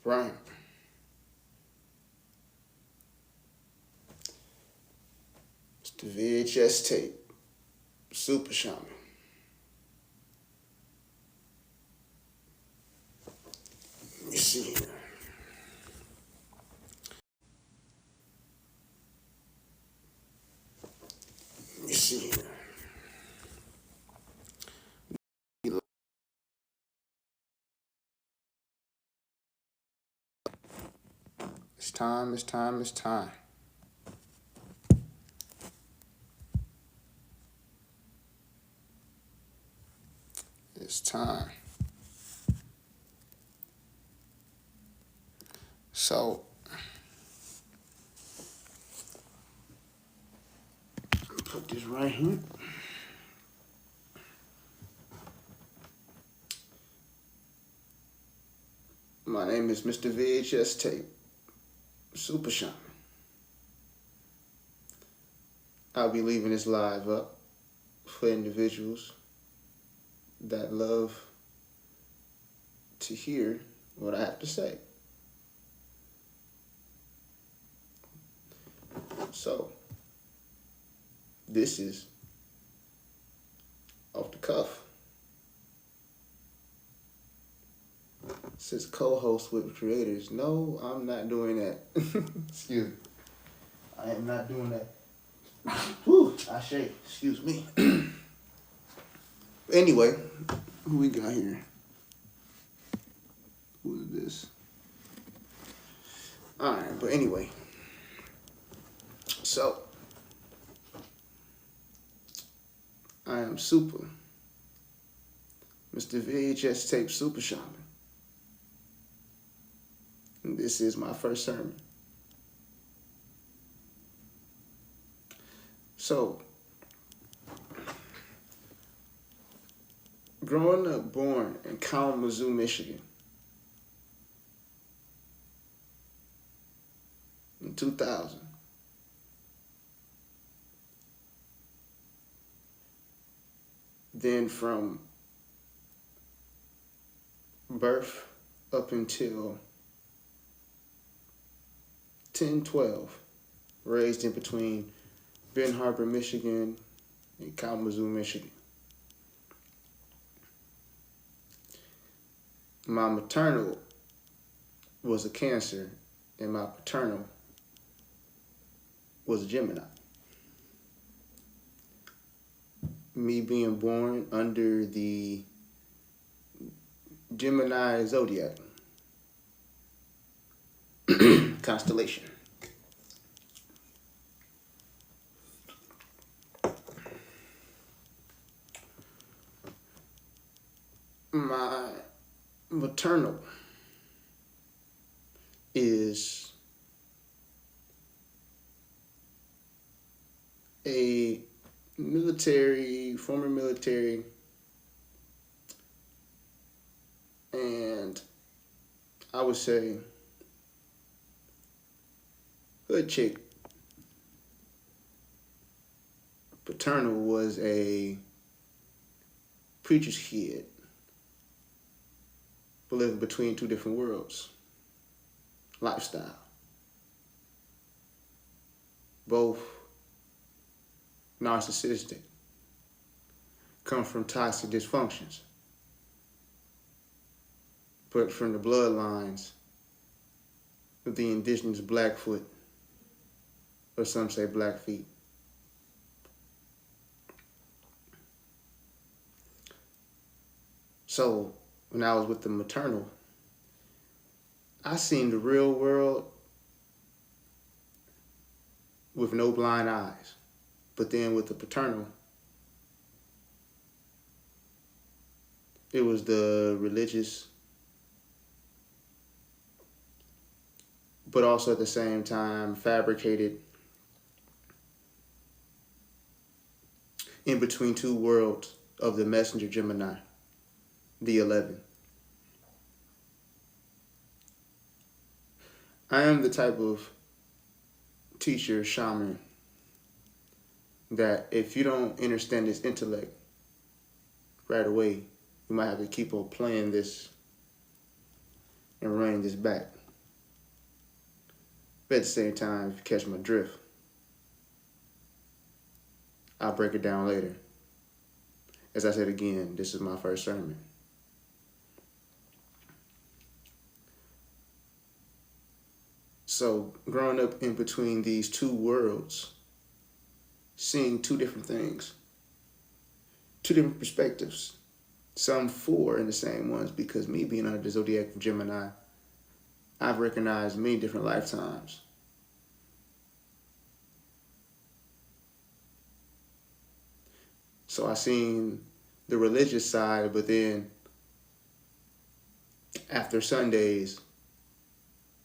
Right. It's the VHS tape. Super Shaman. Let me see here. Let me see here. It's time, it's time, it's time. It's time. So, put this right here. My name is Mr. VHS Tape, Super Shaman. I'll be leaving this live up for individuals that love to hear what I have to say. So, this is off the cuff. It says co-host with creators. No, I'm not doing that. Excuse me. I am not doing that. Whew, I shake. Excuse me. Anyway, who we got here? Who is this? Alright, but anyway. So, I am Super. Mr. VHS Tape Super Shaman. And this is my first sermon. So, growing up born in Kalamazoo, Michigan, in 2000, then from birth up until 10, 12, raised in between Ben Harbor, Michigan, and Kalamazoo, Michigan. My maternal was a Cancer, and my paternal was a Gemini. Me being born under the Gemini zodiac constellation. My maternal is a former military, and I would say hood chick. Paternal was a preacher's kid, but living between two different worlds. Lifestyle. Both narcissistic, come from toxic dysfunctions, but from the bloodlines of the indigenous Blackfoot, or some say Blackfeet. So when I was with the maternal, I seen the real world with no blind eyes. But then with the paternal, it was the religious, but also at the same time fabricated in between two worlds of the messenger Gemini, the 11. I am the type of teacher, shaman, that if you don't understand this intellect right away, you might have to keep on playing this and running this back. But at the same time, if you catch my drift, I'll break it down later. As I said again, this is my first sermon. So growing up in between these two worlds, seeing two different things, two different perspectives, some four in the same ones, because me being under the zodiac of Gemini, I've recognized many different lifetimes. So I seen the religious side, but then after Sundays,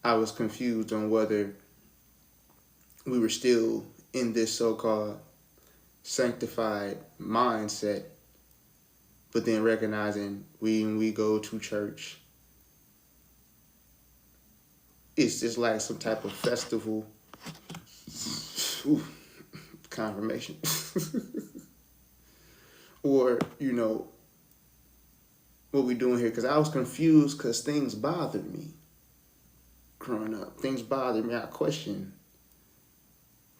I was confused on whether we were still in this so-called sanctified mindset, but then recognizing when we go to church, it's just like some type of festival. Ooh, confirmation. Or, what we doing here? Because I was confused because things bothered me growing up. Things bothered me. I questioned,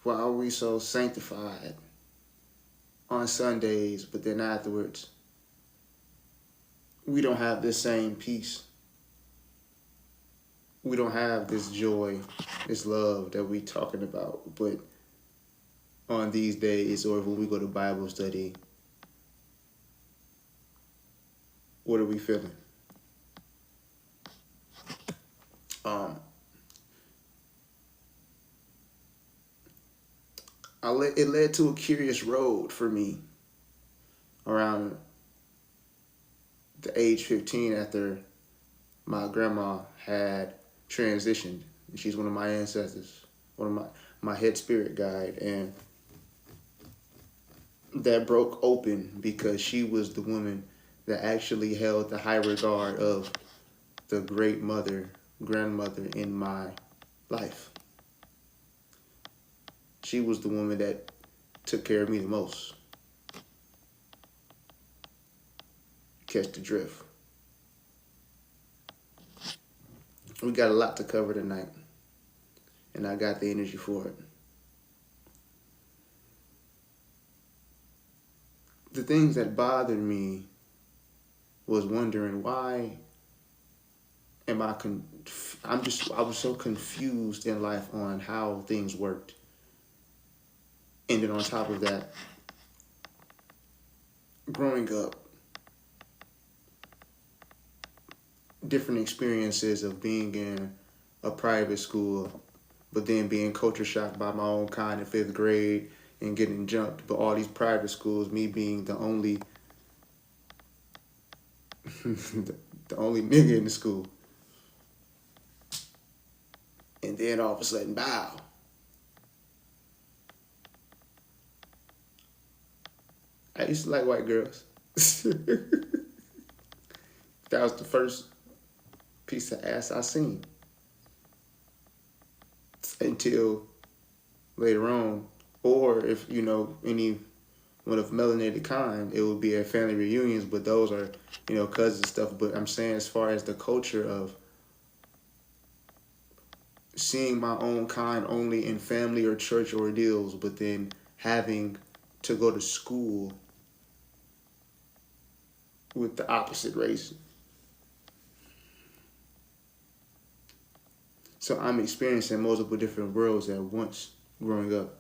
why are we so sanctified on Sundays, but then afterwards, we don't have this same peace. We don't have this joy, this love that we talking about. But on these days, or when we go to Bible study, what are we feeling? It led to a curious road for me around the age 15 after my grandma had transitioned. She's one of my ancestors, one of my head spirit guide, and that broke open because she was the woman that actually held the high regard of the great grandmother in my life. She was the woman that took care of me the most. Catch the drift. We got a lot to cover tonight, and I got the energy for it. The things that bothered me was wondering why I was so confused in life on how things worked. And then on top of that, growing up, different experiences of being in a private school, but then being culture shocked by my own kind in 5th grade and getting jumped. But all these private schools, me being the only the only nigga in the school. And then all of a sudden, bow. I used to like white girls. That was the first piece of ass I seen. Until later on, or if, any one of melanated kind, it would be at family reunions, but those are, cousins and stuff. But I'm saying as far as the culture of seeing my own kind only in family or church ordeals, but then having to go to school with the opposite race. So I'm experiencing multiple different worlds at once growing up.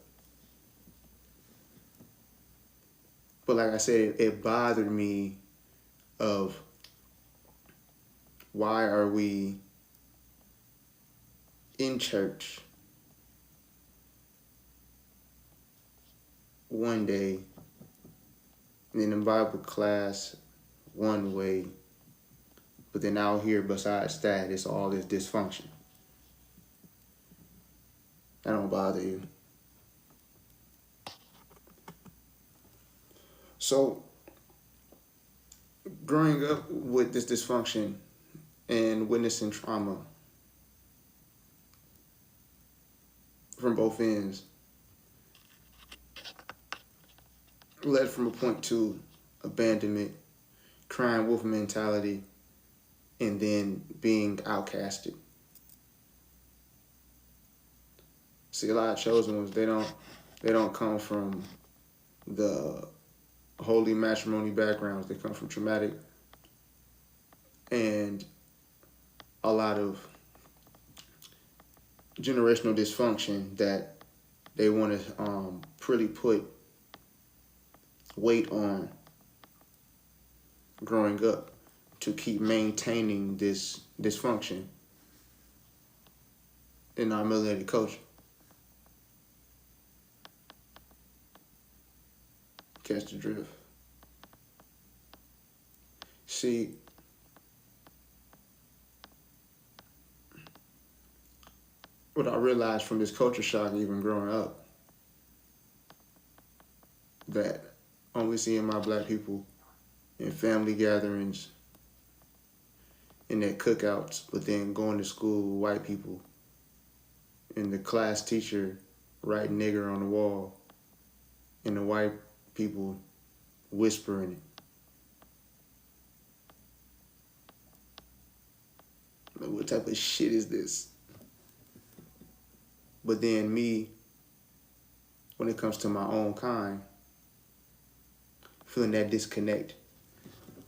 But like I said, it bothered me of why are we in church one day and in the Bible class one way, but then out here besides that, it's all this dysfunction. That don't bother you. So, growing up with this dysfunction and witnessing trauma from both ends led from a point to abandonment, crying wolf mentality, and then being outcasted. See, a lot of chosen ones, they don't come from the holy matrimony backgrounds. They come from traumatic and a lot of generational dysfunction that they want to really put weight on growing up to keep maintaining this dysfunction in our melanated culture. Catch the drift. See, what I realized from this culture shock even growing up, that only seeing my black people in family gatherings and at cookouts, but then going to school with white people and the class teacher writing nigger on the wall and the white people whispering it. Like, what type of shit is this? But then me, when it comes to my own kind, feeling that disconnect.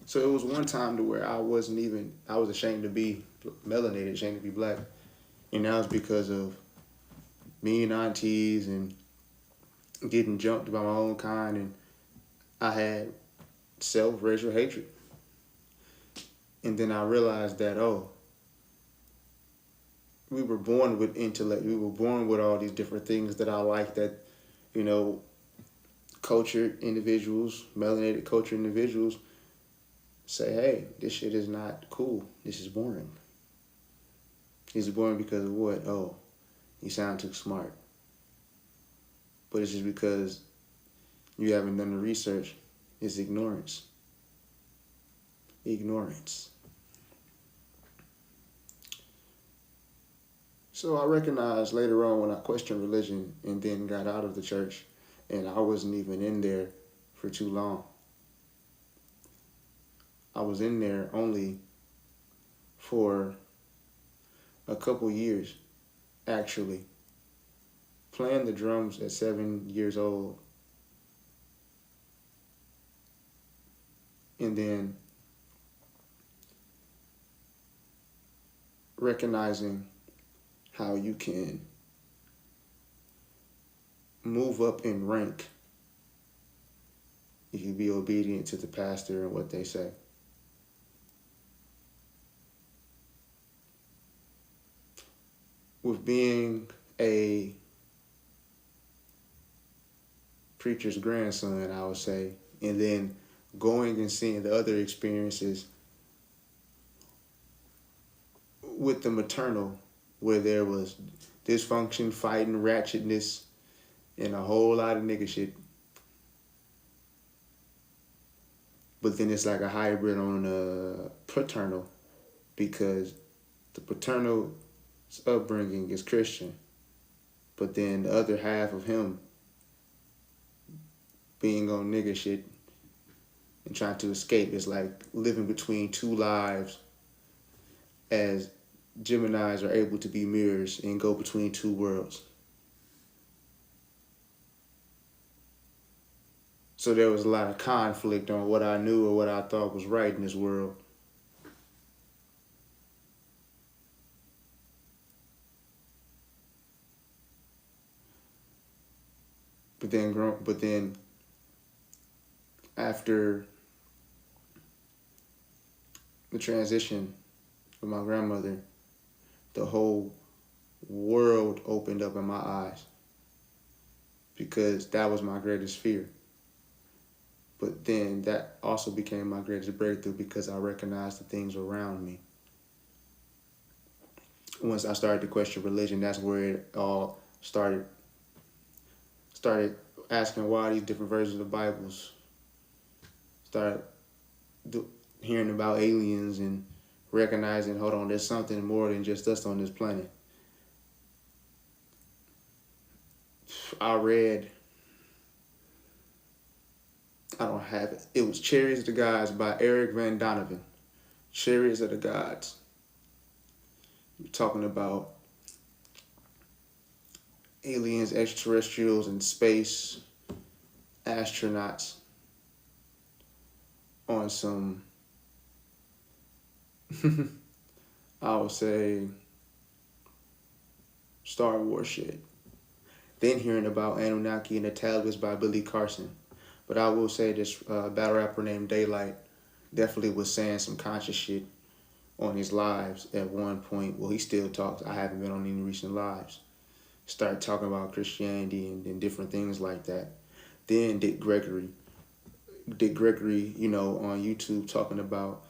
So it was one time to where I was ashamed to be melanated, ashamed to be black. And that was because of me and aunties and getting jumped by my own kind, and I had self-racial hatred. And then I realized that, we were born with intellect. We were born with all these different things that I like that, cultured individuals, melanated cultured individuals say, hey, this shit is not cool. This is boring. This is boring because of what? Oh, you sound too smart. But it's just because you haven't done the research. It's ignorance. Ignorance. So I recognized later on when I questioned religion and then got out of the church, and I wasn't even in there for too long. I was in there only for a couple years, actually. Playing the drums at 7 years old. And then recognizing how you can move up in rank if you be obedient to the pastor and what they say. With being a preacher's grandson, I would say, and then going and seeing the other experiences with the maternal, where there was dysfunction, fighting, ratchetness, and a whole lot of nigga shit. But then it's like a hybrid on a paternal, because the paternal upbringing is Christian, but then the other half of him being on nigga shit and trying to escape is like living between two lives, as Geminis are able to be mirrors and go between two worlds. So there was a lot of conflict on what I knew or what I thought was right in this world. But then after the transition with my grandmother, the whole world opened up in my eyes, because that was my greatest fear. But then that also became my greatest breakthrough, because I recognized the things around me. Once I started to question religion, that's where it all started asking why these different versions of Bibles. Started hearing about aliens and recognizing, hold on, there's something more than just us on this planet. I read, I don't have it. It was Chariots of the Gods by Eric Van Donovan. Chariots of the Gods. You're talking about aliens, extraterrestrials in space, astronauts on some, I would say, Star Wars shit. Then hearing about Anunnaki and the Tablets by Billy Carson. But I will say this battle rapper named Daylight definitely was saying some conscious shit on his lives at one point. Well, he still talks. I haven't been on any recent lives. Started talking about Christianity and different things like that. Then Dick Gregory, on YouTube talking about,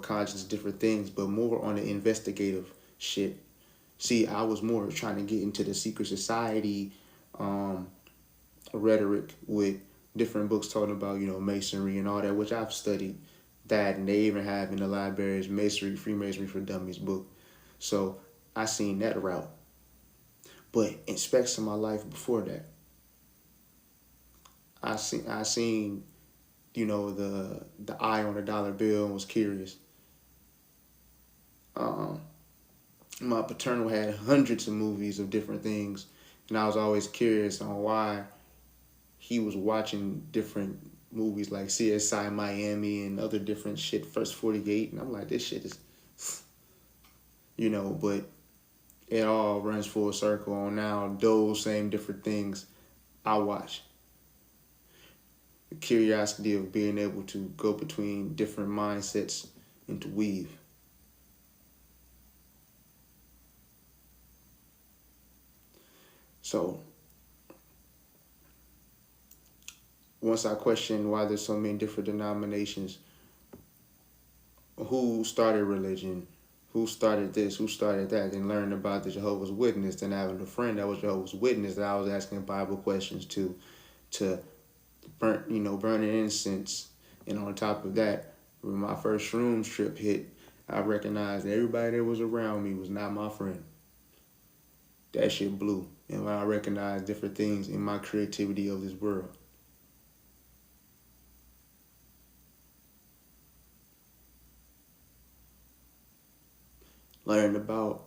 conscious different things, but more on the investigative shit. See, I was more trying to get into the secret society rhetoric with different books talking about, masonry and all that, which I've studied that, and they even have in the libraries Masonry, Freemasonry for Dummies book. So I seen that route. But in specs of my life before that, I seen the eye on the dollar bill and was curious. My paternal had hundreds of movies of different things, and I was always curious on why he was watching different movies like CSI Miami and other different shit, First 48, and I'm like, this shit is, but it all runs full circle on now those same different things I watch. The curiosity of being able to go between different mindsets and to weave. So once I questioned why there's so many different denominations, who started religion, who started this, who started that, and learned about the Jehovah's Witness, then having a friend that was Jehovah's Witness that I was asking Bible questions to burning incense. And on top of that, when my first shrooms trip hit, I recognized everybody that was around me was not my friend. That shit blew. And when I recognized different things in my creativity of this world. Learned about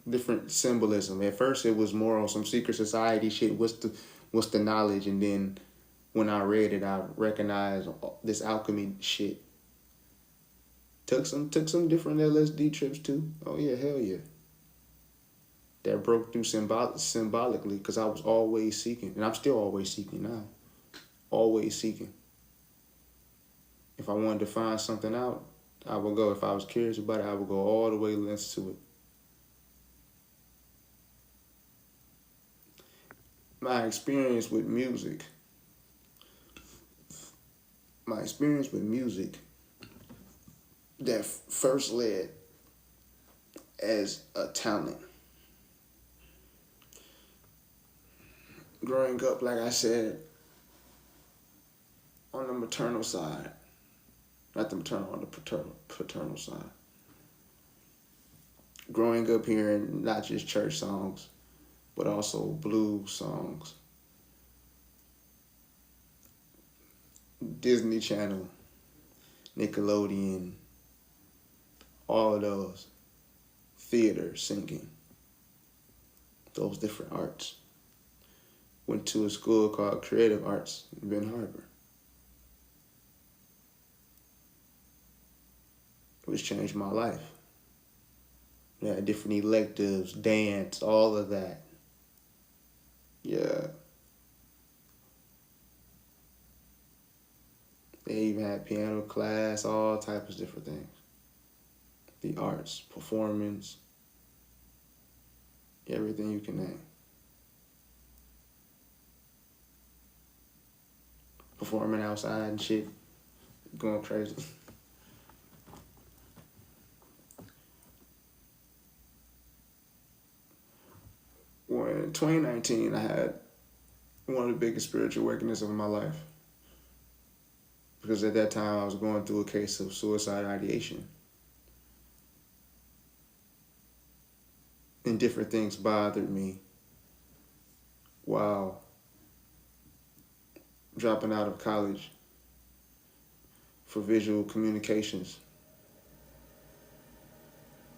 different symbolism. At first it was more on some secret society shit. What's the knowledge? And then when I read it, I recognized this alchemy shit. Took some different LSD trips too. Oh yeah, hell yeah. That broke through symbolically, because I was always seeking, and I'm still always seeking now. Always seeking. If I wanted to find something out, I would go. If I was curious about it, I would go all the way into it. My experience with music that first led as a talent. Growing up, like I said, on the maternal side, not the maternal, on the paternal side. Growing up hearing not just church songs, but also blues songs. Disney Channel, Nickelodeon, all of those. Theater, singing, those different arts. Went to a school called Creative Arts in Ben Harbor, which changed my life. We had different electives, dance, all of that. Yeah. They even had piano class, all types of different things. The arts, performance, everything you can name. Performing outside and shit, going crazy. Well, in 2019, I had one of the biggest spiritual awakenings of my life. Because at that time, I was going through a case of suicide ideation. And different things bothered me while dropping out of college for visual communications.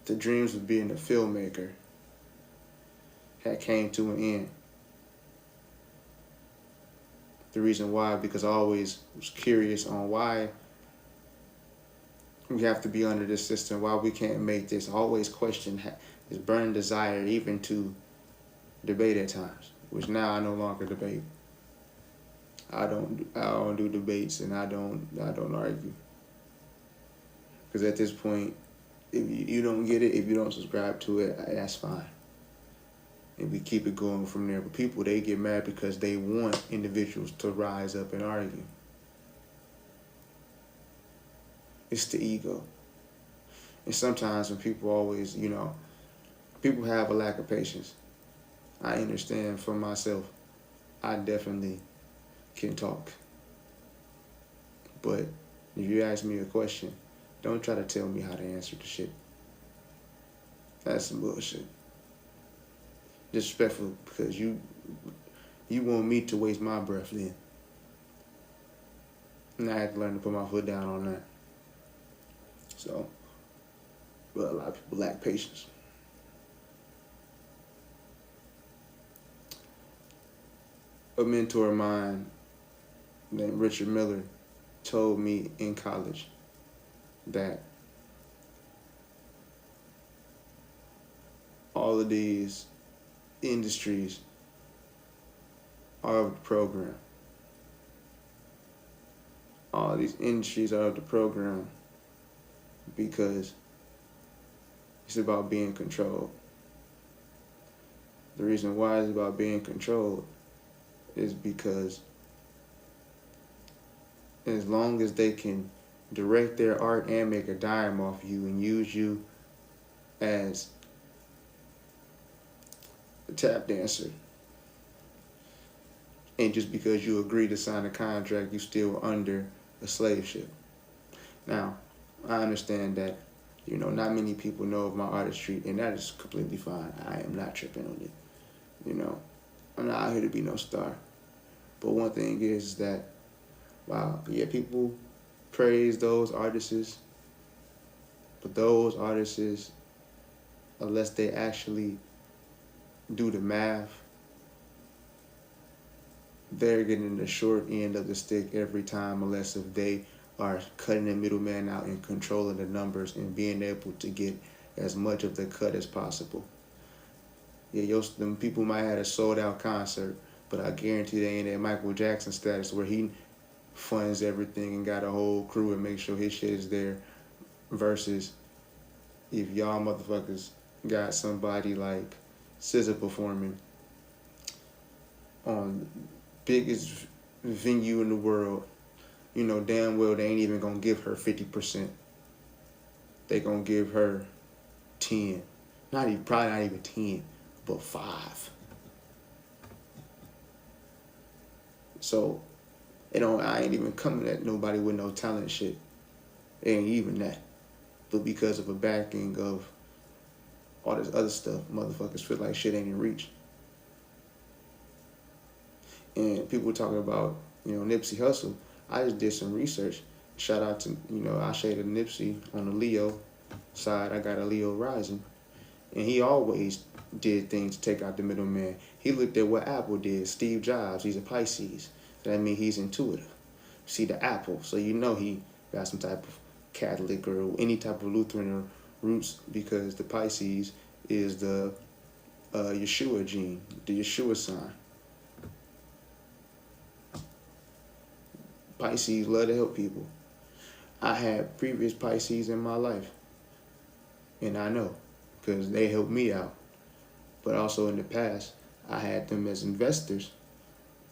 The dreams of being a filmmaker had came to an end. The reason why, because I always was curious on why we have to be under this system, why we can't make this. I always question this burning desire even to debate at times, which now I no longer debate. I don't do debates, and I don't argue. Because at this point, if you don't get it, if you don't subscribe to it, that's fine. And we keep it going from there. But people, they get mad because they want individuals to rise up and argue. It's the ego. And sometimes when people always, people have a lack of patience. I understand for myself. I definitely can talk. But if you ask me a question, don't try to tell me how to answer the shit. That's some bullshit. Disrespectful, because you want me to waste my breath then. And I had to learn to put my foot down on that. So, but a lot of people lack patience. A mentor of mine named Richard Miller told me in college that all of these industries are of the program. All these industries are of the program because it's about being controlled. The reason why it's about being controlled is because as long as they can direct their art and make a dime off you and use you as a tap dancer, and just because you agree to sign a contract, you still under a slave ship. Now, I understand that, not many people know of my artistry, and that is completely fine. I am not tripping on it. I'm not out here to be no star. But one thing is that, wow, yeah, people praise those artists, but those artists, unless they actually do the math, they're getting the short end of the stick every time, unless if they are cutting the middleman out and controlling the numbers and being able to get as much of the cut as possible. Yeah, them people might have a sold out concert, but I guarantee they ain't at Michael Jackson status where he funds everything and got a whole crew and make sure his shit is there, versus if y'all motherfuckers got somebody like SZA performing on biggest venue in the world, damn well they ain't even gonna give her 50%. They gonna give her 10. Probably not even 10, but 5. So, I ain't even coming at nobody with no talent shit. It ain't even that. But because of a backing of all this other stuff, motherfuckers feel like shit ain't in reach. And people talking about, Nipsey Hussle. I just did some research. Shout out to, I shaded Nipsey on the Leo side. I got a Leo rising. And he always did things to take out the middleman. He looked at what Apple did. Steve Jobs, he's a Pisces. That means he's intuitive. See the apple, so he got some type of Catholic or any type of Lutheran or roots, because the Pisces is the Yeshua gene, the Yeshua sign. Pisces love to help people. I had previous Pisces in my life, and I know, because they helped me out. But also in the past, I had them as investors.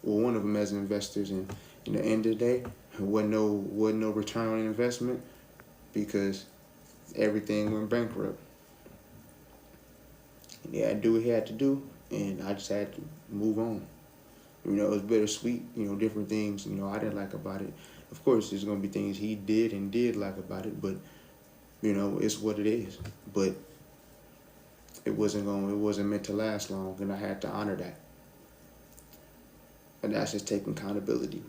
Well, one of them as investors, and in the end of the day, wasn't no return on investment because everything went bankrupt. And he had to do what he had to do, and I just had to move on. It was bittersweet, different things, I didn't like about it. Of course, there's going to be things he did and did like about it, but, it's what it is. But it wasn't meant to last long, and I had to honor that. And that's just taking accountability.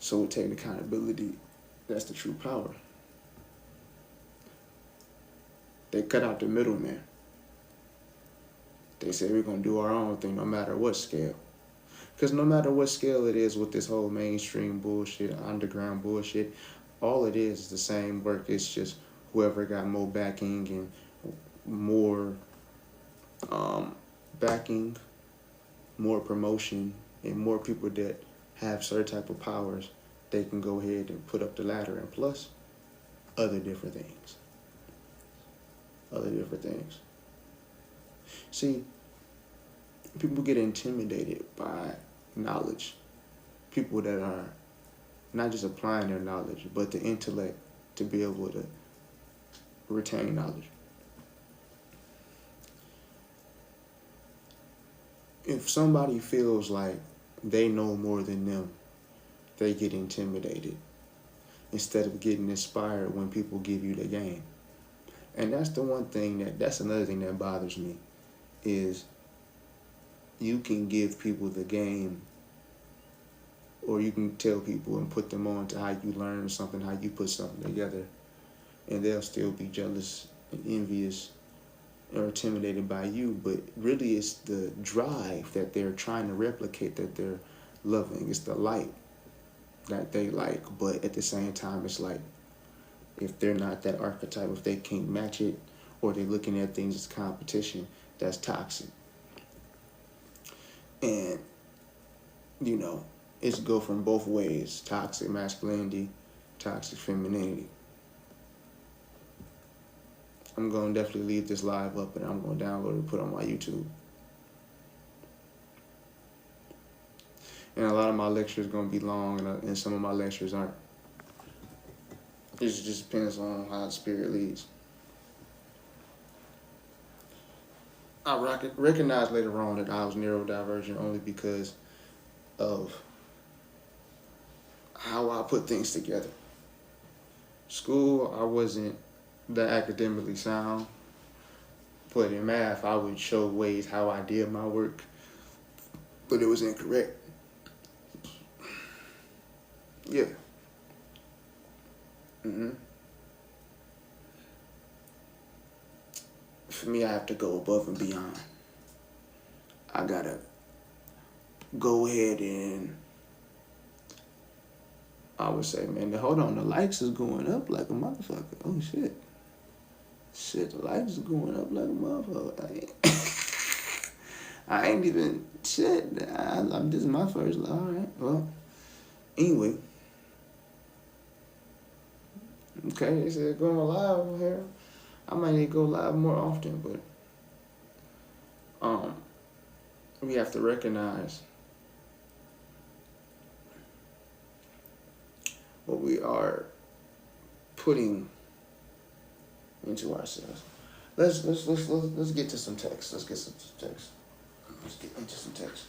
So we take accountability. That's the true power. They cut out the middleman. They say we're going to do our own thing no matter what scale. Because no matter what scale it is with this whole mainstream bullshit, underground bullshit, all it is the same work. It's just whoever got more backing and more backing, more promotion, and more people that have certain type of powers, they can go ahead and put up the ladder. And plus, other different things. Other different things. See, people get intimidated by knowledge. People that are not just applying their knowledge, but the intellect to be able to retain knowledge. If somebody feels like they know more than them, they get intimidated instead of getting inspired when people give you the game. And that's the one thing that's another thing that bothers me is you can give people the game, or you can tell people and put them on to how you learn something, how you put something together, and they'll still be jealous and envious or intimidated by you. But really it's the drive that they're trying to replicate that they're loving. It's the light that they like, but at the same time it's like if they're not that archetype, if they can't match it, or they're looking at things as competition, that's toxic. And it's go from both ways: toxic masculinity, toxic femininity. I'm going to definitely leave this live up, and I'm going to download it and put it on my YouTube. And a lot of my lectures are going to be long, and some of my lectures aren't. It just depends on how the spirit leads. I recognized later on that I was neurodivergent only because of how I put things together. School, I wasn't that academically sound, but in math, I would show ways how I did my work, but it was incorrect. Yeah. For me, I have to go above and beyond. I gotta go ahead and I would say, man, hold on, the likes is going up like a motherfucker. Oh shit. Shit, the likes is going up like a motherfucker. I ain't even shit. This is my first. All right. Well, anyway. Okay, they said going live over here. I might need to go live more often, but we have to recognize what we are putting into ourselves. Let's get to some text. Let's get some text. Let's get into some text.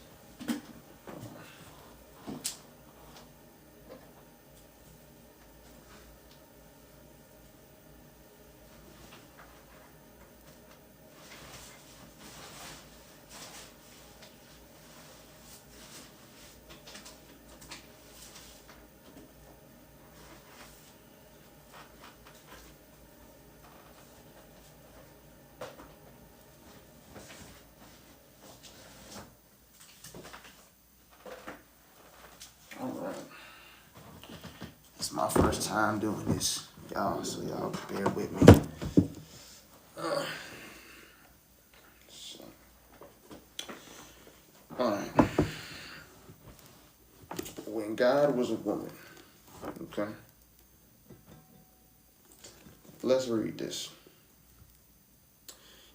It's my first time doing this, y'all, so y'all bear with me. Alright. When God was a woman, okay? Let's read this.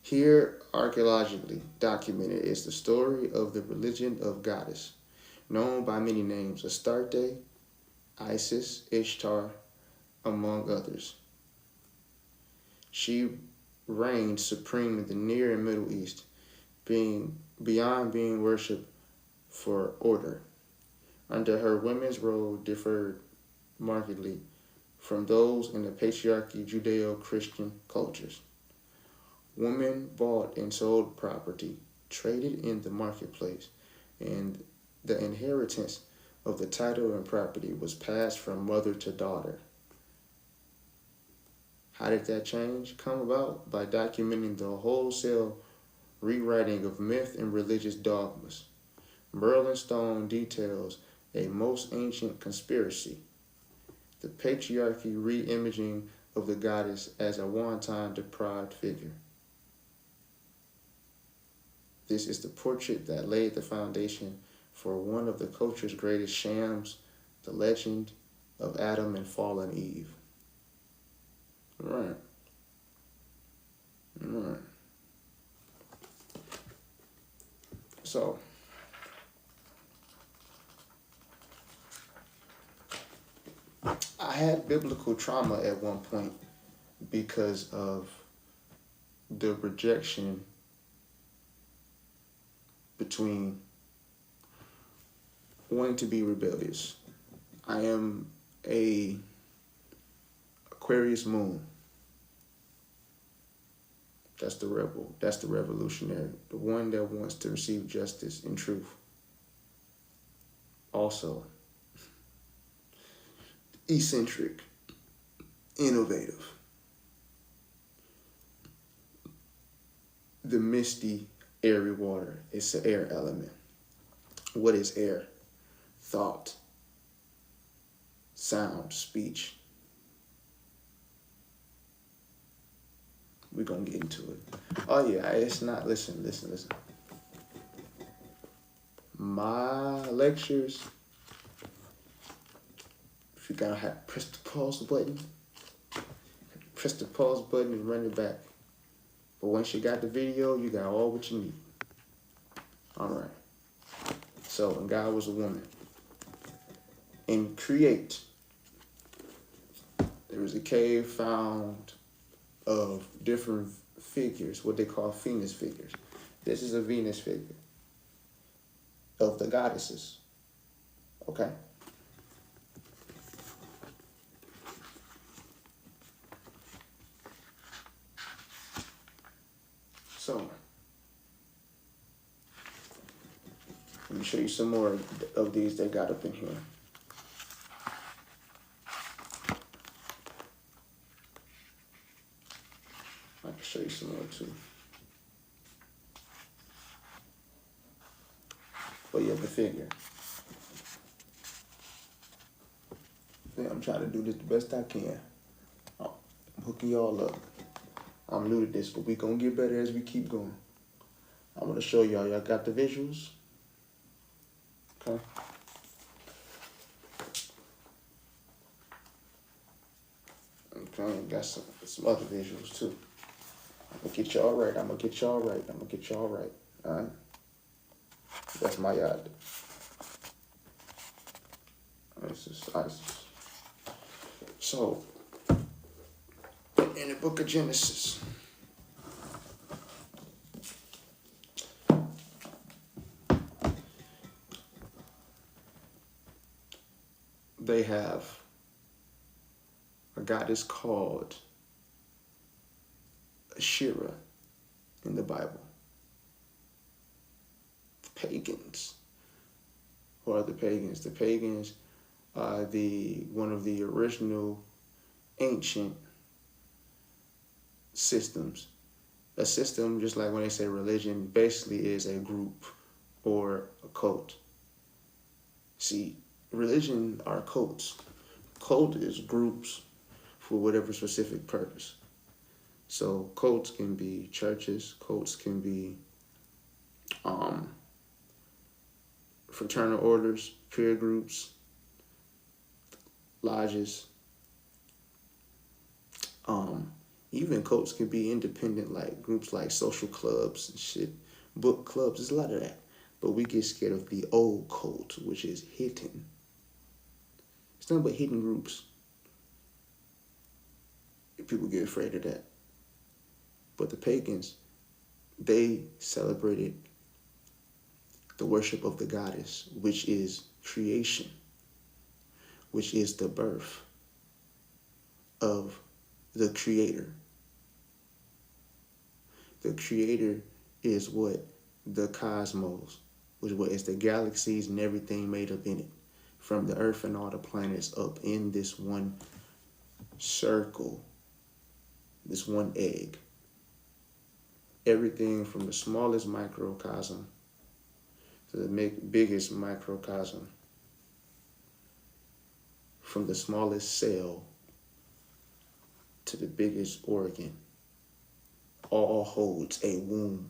Here, archaeologically documented, is the story of the religion of goddess, known by many names: Astarte, Isis, Ishtar, among others. She reigned supreme in the Near and Middle East, beyond being worshipped for order. Under her, women's role differed markedly from those in the patriarchy Judeo-Christian cultures. Women bought and sold property, traded in the marketplace, and the inheritance of the title and property was passed from mother to daughter. How did that change come about? By documenting the wholesale rewriting of myth and religious dogmas. Merlin Stone details a most ancient conspiracy, the patriarchy re-imaging of the goddess as a one-time deprived figure. This is the portrait that laid the foundation for one of the culture's greatest shams, the legend of Adam and fallen Eve. Right. So, I had biblical trauma at one point because of the rejection between wanting to be rebellious. I am a Aquarius moon. That's the rebel. That's the revolutionary. The one that wants to receive justice and truth. Also, eccentric, innovative. The misty, airy water. It's an air element. What is air? Thought, sound, speech. We're going to get into it. Oh, yeah, it's not. Listen. My lectures, if you got to have press the pause button and run it back. But once you got the video, you got all what you need. All right. So, when God was a woman, in Create, there was a cave found of different figures, what they call Venus figures. This is a Venus figure of the goddesses. Okay? So, let me show you some more of these that got up in here. I can show you some more too. But yeah, the figure. Yeah, I'm trying to do this the best I can. I'm hooking y'all up. I'm new to this, but we gonna get better as we keep going. I'm gonna show y'all. Y'all got the visuals? Okay. Okay, got some other visuals too. I'm gonna get y'all right. All right. That's my yard. Isis. So, in the book of Genesis, they have a goddess called Asherah in the Bible. The pagans. Who are the pagans? The pagans are one of the original ancient systems. A system, just like when they say religion, basically is a group or a cult. See, religion are cults. Cult is groups for whatever specific purpose. So cults can be churches, cults can be fraternal orders, peer groups, lodges. Even cults can be independent, like groups like social clubs and shit, book clubs. There's a lot of that. But we get scared of the old cult, which is hidden. It's nothing but hidden groups. People get afraid of that. But the pagans, they celebrated the worship of the goddess, which is creation, which is the birth of the creator. The creator is what? The cosmos, which is the galaxies and everything made up in it. from the earth and all the planets up in this one circle, this one egg. Everything from the smallest microcosm to the biggest microcosm, from the smallest cell to the biggest organ, all holds a womb,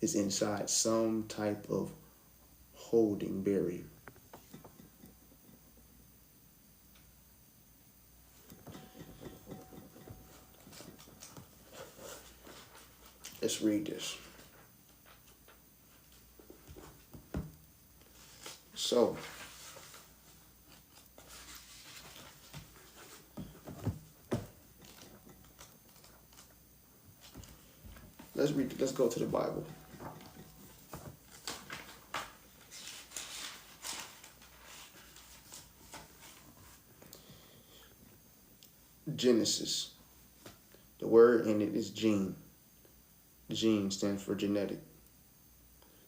is inside some type of holding barrier. Let's read this. So, let's go to the Bible. Genesis. The word in it is gene. Gene stands for genetic.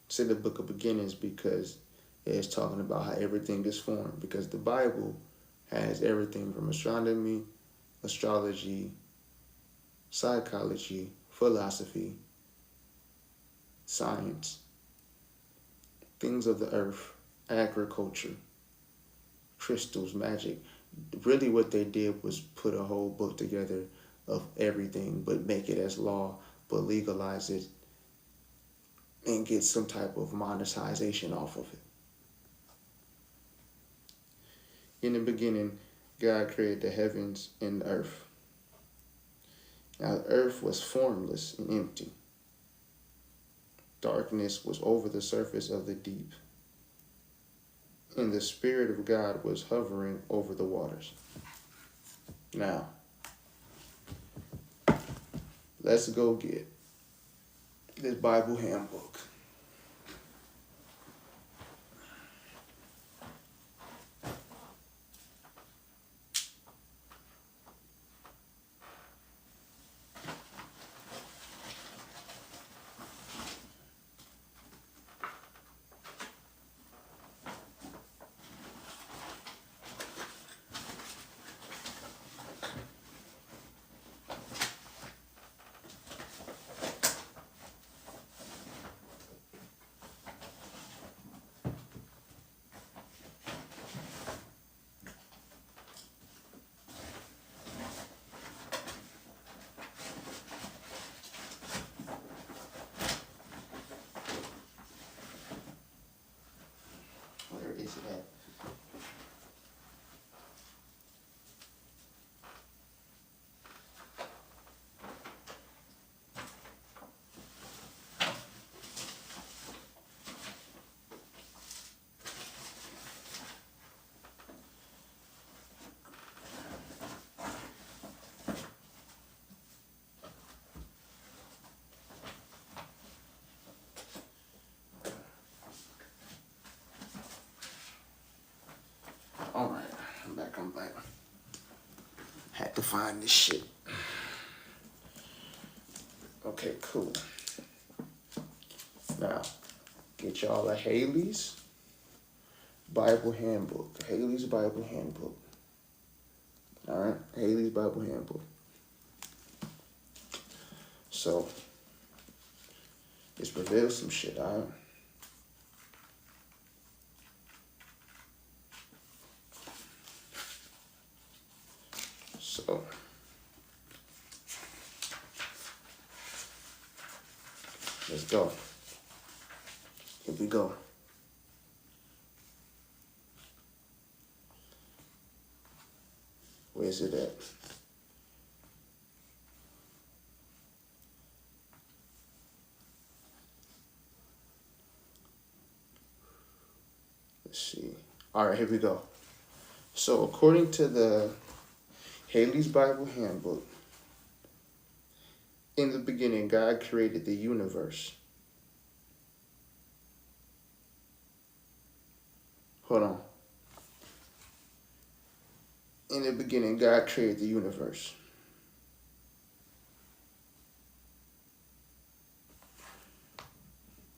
It's in the book of beginnings because it's talking about how everything is formed. Because the Bible has everything from astronomy, astrology, psychology, philosophy, science, things of the earth, agriculture, crystals, magic. Really what they did was put a whole book together of everything, but make it as law, but legalize it and get some type of monetization off of it. In the beginning, God created the heavens and the earth. Now the earth was formless and empty. Darkness was over the surface of the deep, and the Spirit of God was hovering over the waters. Now, let's go get this Bible handbook. Where is it at? Alright, I'm back. Had to find this shit. Okay, cool. Now, get y'all a Haley's Bible Handbook. Haley's Bible Handbook. Alright, Haley's Bible Handbook. So, it's revealed some shit, alright? So, let's go. Here we go. Where's it at? Let's see. All right, here we go. So, according to the Haley's Bible Handbook, in the beginning, God created the universe. Hold on. In the beginning, God created the universe.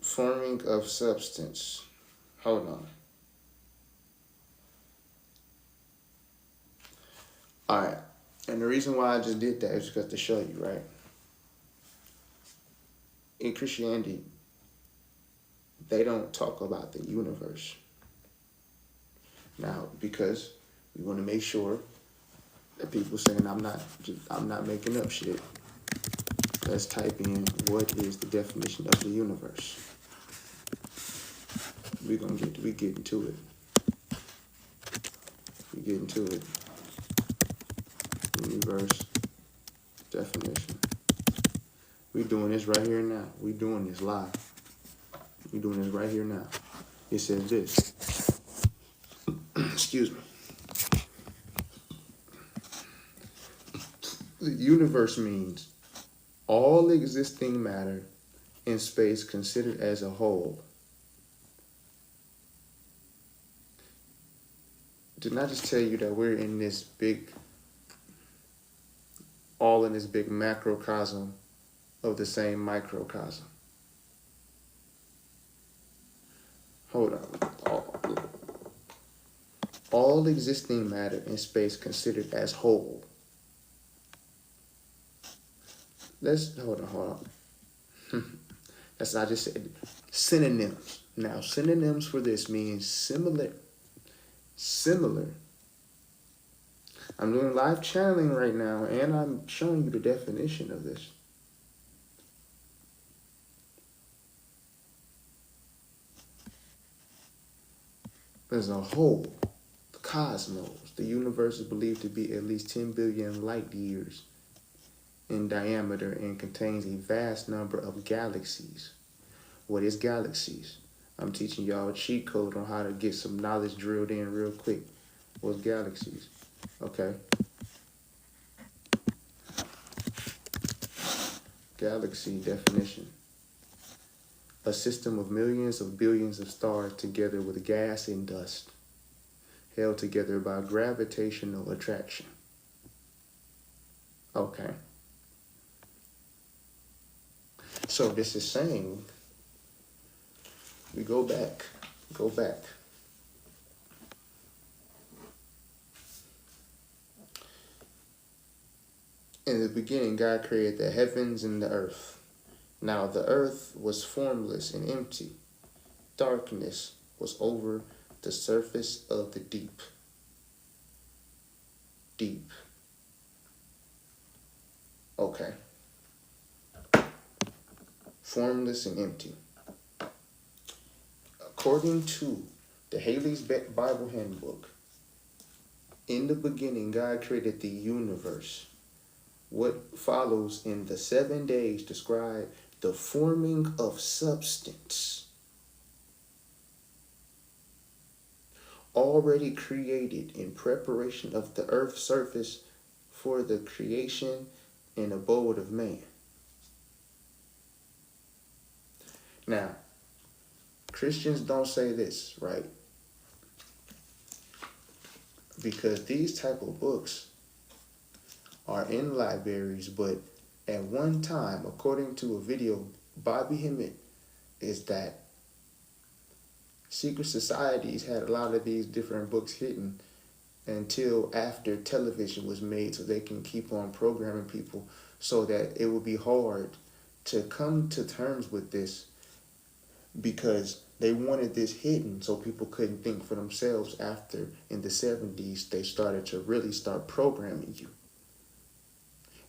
Forming of substance. Hold on. All right. And the reason why I just did that is because to show you, right? In Christianity, they don't talk about the universe. Now, because we want to make sure that people saying I'm not making up shit. Let's type in what is the definition of the universe. We get into it. We get into it. Universe definition. We doing this right here now. We doing this live. We doing this right here now. It says this. Excuse me. The universe means all existing matter in space considered as a whole. Didn't I just tell you that we're in this big, all in this big macrocosm of the same microcosm? Hold on. All existing matter in space considered as whole. Hold on. That's what I just said. Synonyms. Now, synonyms for this means similar. I'm doing live channeling right now, and I'm showing you the definition of this. As a whole, the cosmos, the universe is believed to be at least 10 billion light years in diameter and contains a vast number of galaxies. What is galaxies? I'm teaching y'all a cheat code on how to get some knowledge drilled in real quick. What's galaxies? Okay. Galaxy definition. A system of millions of billions of stars together with gas and dust, held together by gravitational attraction. Okay. So this is saying, we go back. In the beginning, God created the heavens and the earth. Now the earth was formless and empty. Darkness was over the surface of the deep. Okay. Formless and empty. According to the Haley's Bible Handbook, in the beginning, God created the universe. What follows in the 7 days describe the forming of substance already created in preparation of the earth's surface for the creation and abode of man. Now, Christians don't say this, right? Because these type of books are in libraries, but at one time, according to a video, Bobby Hemmett, is that secret societies had a lot of these different books hidden until after television was made so they can keep on programming people so that it would be hard to come to terms with this because they wanted this hidden so people couldn't think for themselves after in the 70s they started to really start programming you.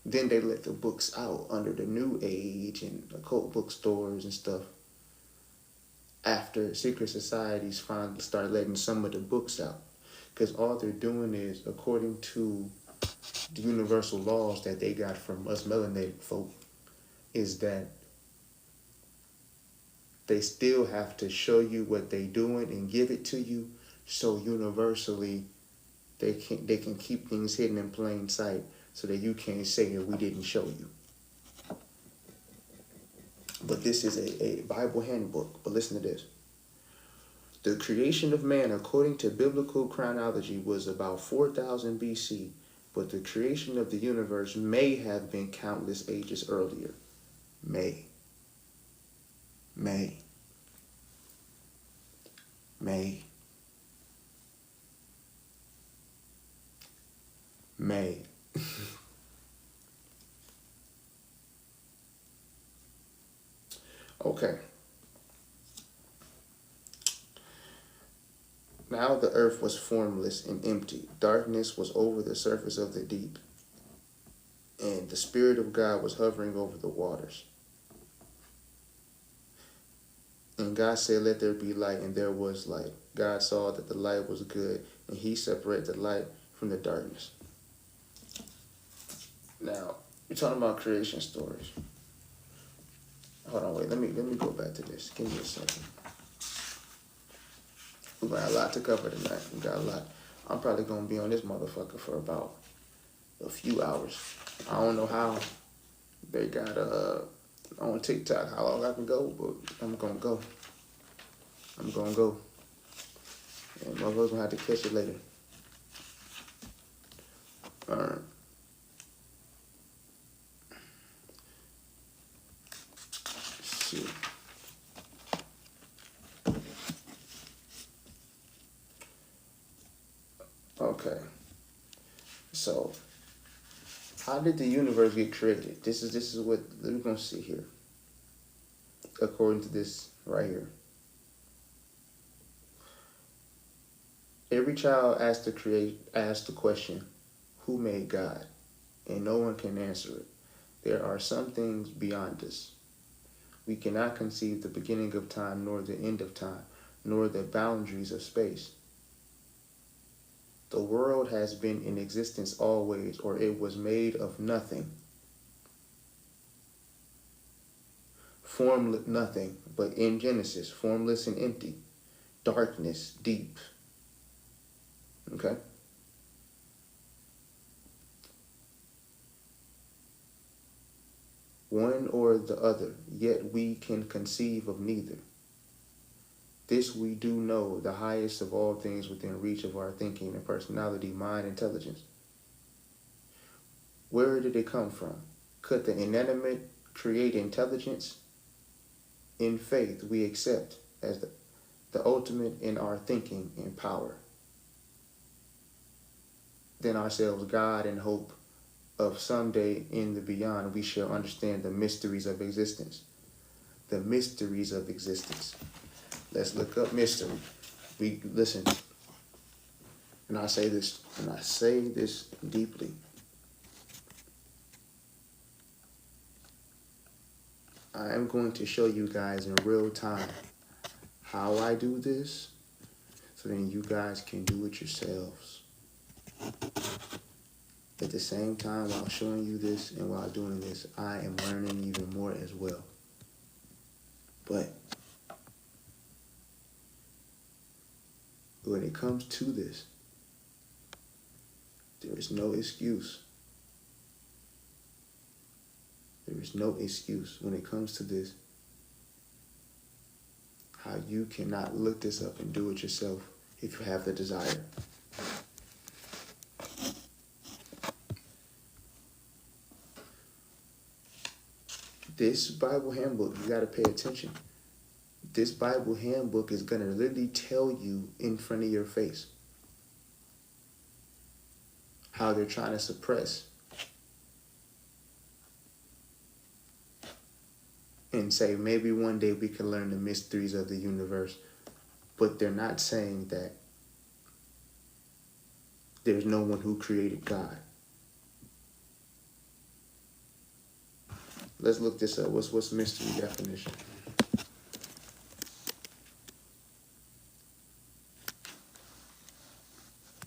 Then they let the books out under the New Age and occult bookstores and stuff. After secret societies finally start letting some of the books out. Because all they're doing is, according to the universal laws that they got from us melanated folk, is that they still have to show you what they doing and give it to you. So universally, they can keep things hidden in plain sight so that you can't say that we didn't show you. But this is a Bible handbook. But listen to this. The creation of man, according to biblical chronology, was about 4,000 BC, but the creation of the universe may have been countless ages earlier. May. made. Okay. Now the earth was formless and empty. Darkness was over the surface of the deep, and the Spirit of God was hovering over the waters. And God said, "Let there be light," and there was light. God saw that the light was good, and he separated the light from the darkness. Now, you're talking about creation stories. Hold on, wait, let me go back to this. Give me a second. We got a lot to cover tonight. We got a lot. I'm probably gonna be on this motherfucker for about a few hours. I don't know how they got on TikTok how long I can go, but I'm gonna go. I'm gonna go. And motherfuckers gonna have to catch it later. Alright. Shit. Okay. So, how did the universe get created? This is what we're gonna see here. According to this right here. Every child asked the question, who made God? And no one can answer it. There are some things beyond us. We cannot conceive the beginning of time, nor the end of time, nor the boundaries of space. The world has been in existence always, or it was made of nothing. Formless, nothing, but in Genesis, formless and empty. Darkness, deep. Okay? One or the other, yet we can conceive of neither. This we do know, the highest of all things within reach of our thinking and personality, mind, intelligence. Where did it come from? Could the inanimate create intelligence? In faith, we accept as the ultimate in our thinking and power. Then ourselves God and hope of someday in the beyond we shall understand the mysteries of existence. The mysteries of existence. Let's look up mystery. We listen. And I say this deeply. I am going to show you guys in real time how I do this, so then you guys can do it yourselves. At the same time, while showing you this and while doing this, I am learning even more as well. But when it comes to this, there is no excuse. There is no excuse when it comes to this, how you cannot look this up and do it yourself if you have the desire. This Bible handbook, you got to pay attention. This Bible handbook is going to literally tell you in front of your face how they're trying to suppress and say maybe one day we can learn the mysteries of the universe, but they're not saying that there's no one who created God. Let's look this up. What's mystery definition?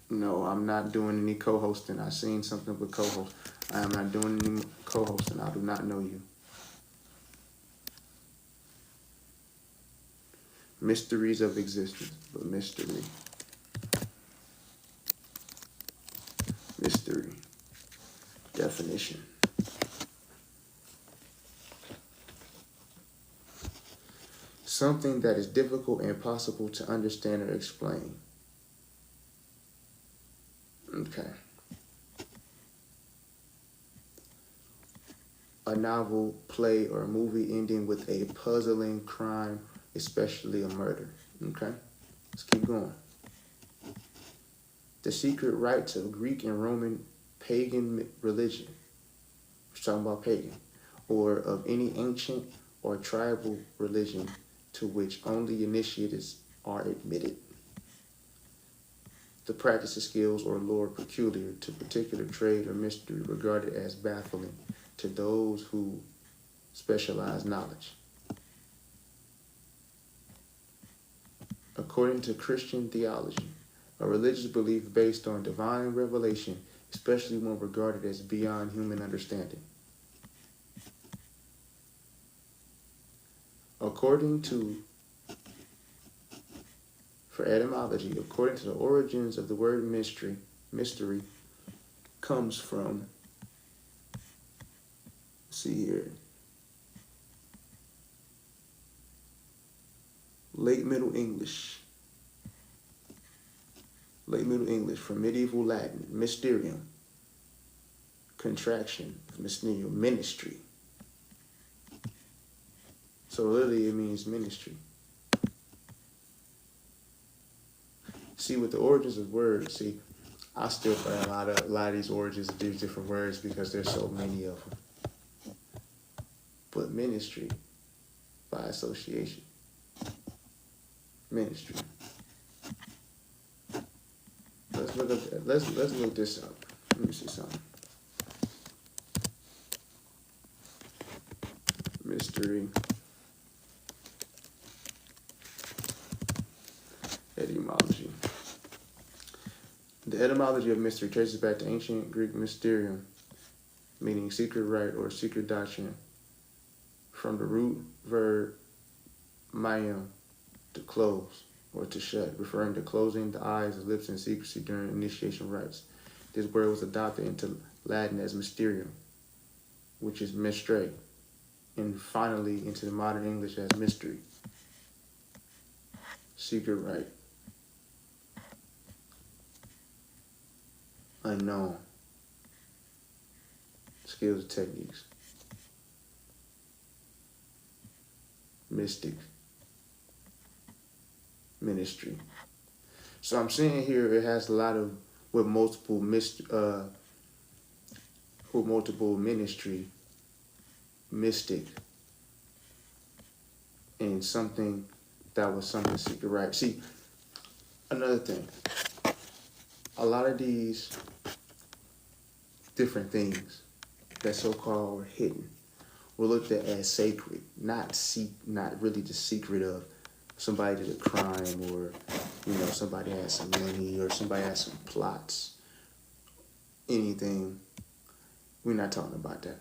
No, I'm not doing any co-hosting. I seen something with co-host. I am not doing any co-hosting. I do not know you. Mysteries of existence, but mystery. Mystery. Definition. Something that is difficult and impossible to understand or explain. Okay. A novel, play, or movie ending with a puzzling crime, especially a murder. Okay? Let's keep going. The secret rites of Greek and Roman pagan religion, we're talking about pagan, or of any ancient or tribal religion to which only initiates are admitted. The practice of skills or lore peculiar to particular trade or mystery regarded as baffling to those who specialize knowledge. According to Christian theology, a religious belief based on divine revelation, especially one regarded as beyond human understanding. For etymology, according to the origins of the word mystery comes from, see here, Late Middle English from medieval Latin, mysterium, contraction of mysterium, ministry. So literally it means ministry. See, with the origins of words, I still find a lot of these origins of these different words because there's so many of them. But ministry, by association, ministry. Let's look this up. Let me see something. Mystery. Etymology. The etymology of mystery traces back to ancient Greek mysterium, meaning secret rite or secret doctrine, from the root verb mayum, to close or to shut, referring to closing the eyes, lips, and secrecy during initiation rites. This word was adopted into Latin as mysterium, which is mystere, and finally into the modern English as mystery, secret rite, unknown, skills and techniques, mystic, ministry. So I'm seeing here it has a lot of with multiple ministry, mystic, and something that was something secret, right? See, another thing, a lot of these different things that so-called were hidden were looked at as sacred, not really the secret of somebody did a crime, or somebody had some money, or somebody had some plots, anything. We're not talking about that.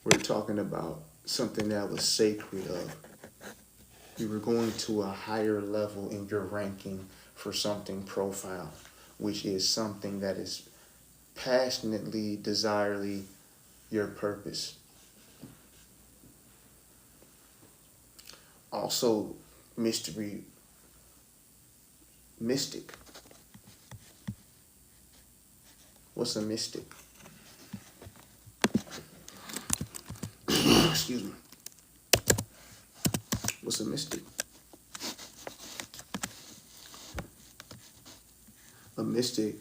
We're talking about something that was sacred of. You were going to a higher level in your ranking for something profound, which is something that is passionately, desirably your purpose. Also, mystery, mystic. What's a mystic? Excuse me. What's a mystic? A mystic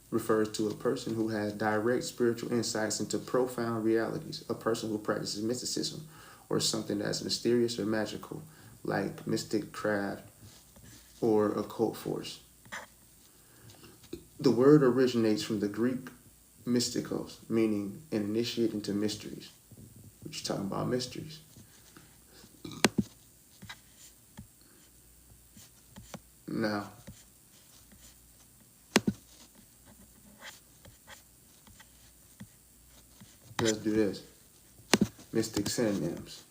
refers to a person who has direct spiritual insights into profound realities, a person who practices mysticism, or something that's mysterious or magical, like mystic craft or occult force. The word originates from the Greek mystikos, meaning an initiate into mysteries. What you talking about, mysteries? Now, let's do this. Mystic synonyms.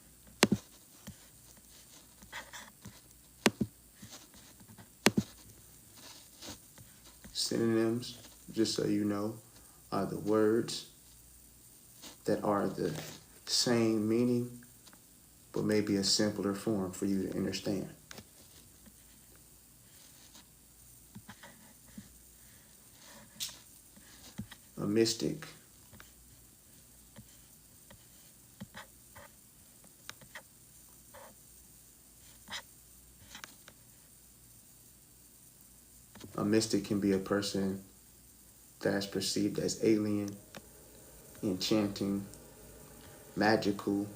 Synonyms, just so you know, are the words that are the same meaning, but maybe a simpler form for you to understand. A mystic. A mystic can be a person that's perceived as alien, enchanting, magical,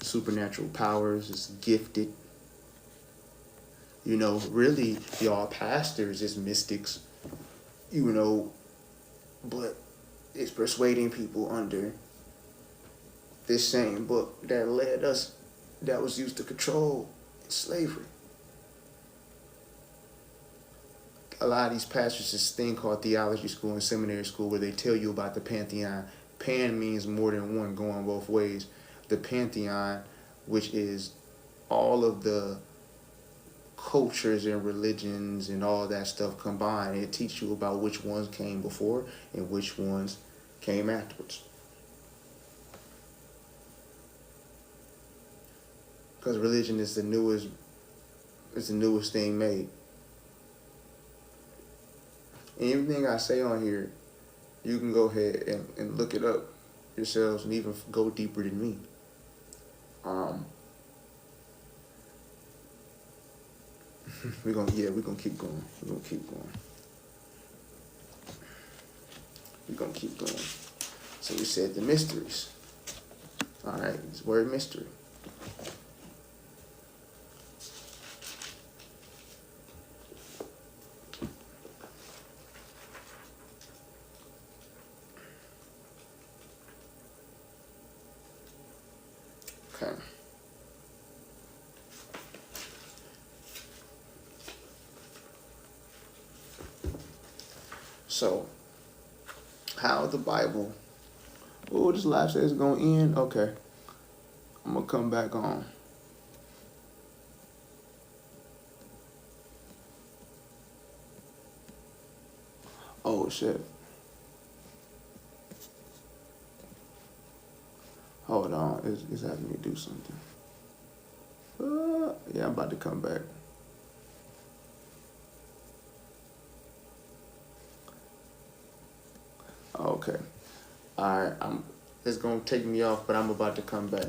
supernatural powers, is gifted. Really, y'all pastors is mystics, but it's persuading people under this same book that was used to control slavery. A lot of these pastors this thing called theology school and seminary school where they tell you about the pantheon. Pan means more than one, going both ways. The pantheon, which is all of the cultures and religions and all that stuff combined. It teaches you about which ones came before and which ones came afterwards. Because religion is the newest thing made. And everything I say on here, you can go ahead and look it up yourselves and even go deeper than me. We're gonna keep going. We're gonna keep going. So we said the mysteries. All right, this word mystery. Okay. So, how the Bible, this live says it's gonna end. Okay, I'm gonna come back on. Oh shit. Hold on, it's having me do something. Yeah, I'm about to come back. Okay. All right, it's gonna take me off, but I'm about to come back.